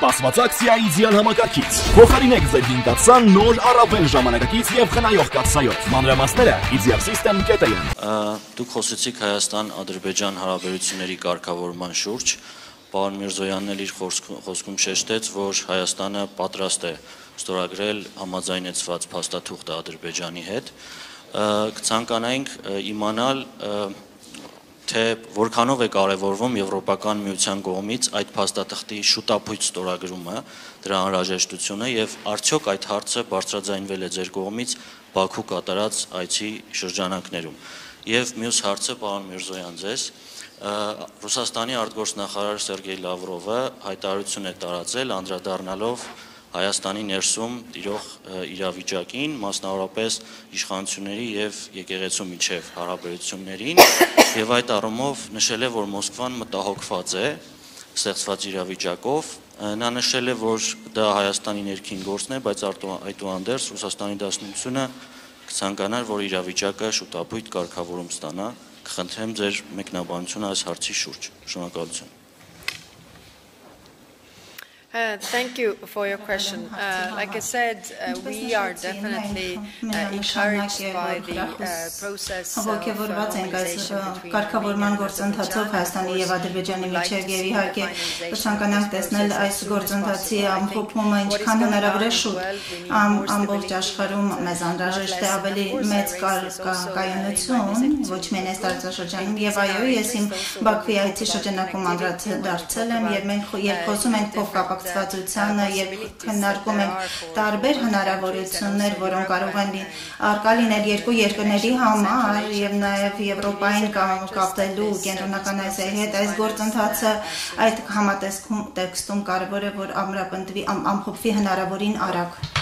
Սպասված ակցիայի ձյան համակարգից։ Փոխարինեք ձեր 5 նոր առավել ժամանակակից եւ խնայող կաթսայով։ Մանրամասները easyrsystem.am։ Դուք խոսեցիք Հայաստան-Ադրբեջան հարաբերությունների կարգավորման շուրջ։ Պարոն Միրզոյանն էլ իր խոսքում շեշտեց, որ Հայաստանը պատրաստ է ստորագրել համաձայնեցված փաստաթուղթը Ադրբեջանի հետ։ Կցանկանայինք իմանալ, թե որքանով է կարևորվում Եվրոպական միության կողմից այդ փաստաթղթի շուտապույտ ստորագրումը, դրա անհրաժեշտությունը եւ արդյոք այդ հարցը բարձրաձայնվել է ձեր կողմից Բաքու կատարած այցի շրջանակներում։ Եվ մյուս հարցը, պարոն Միրզոյան, ձեզ Ռուսաստանի արտգործնախարար Սերգեյ Լավրովը հայտարարություն է տարածել անդրադառնալով Հայաստանի ներսում տիրող իրավիճակին, մասնավորապես իշխանությունների եւ եկեղեցու միջև հարաբերություններին, եւ այդ առումով նշել է, որ Մոսկվան մտահոգված է ստեղծված իրավիճակով։ Նա նշել է, որ դա Հայաստանի ներքին գործն է, բայց այդուհանդերձ Ռուսաստանի դաշնությունը կցանկանար, որ իրավիճակը շուտապույտ կարգավորում ստանա։ Կխնդրեմ ձեր մեկնաբանությունը այս հարցի շուրջ։ Շնորհակալություն։ Thank you for your question. Like I said, we are definitely encouraged by the process of կարգավորման գործընթացով Հայաստանի եւ Ադրբեջանի միջև եւ իհարկե ցանկանանք տեսնել այս գործընթացի ամփոփումը ինչքան հնարավոր է շուտ ամբողջ աշխարհում մեզ անհրաժեշտ է ավելի մեծ կայունություն ոչ միայն այս տարածաշրջանում եւ այո ես իմ Բաքվի այցի շրջանակում անդրադարձել եմ եւ մենք խոսում ենք փոխկապակցվածությանը եւ քննարկում ենք տարբեր հնարավորություններ, որոնք կարող են արկա լինել երկու երկրների համար եւ նաեւ Եվրոպային կապելու կենտրոնական Ասիայի հետ այս գործընթացը այդ համատեքստում կարևոր է որ ամրապնդվի ամփոփվի հնարավորին արագ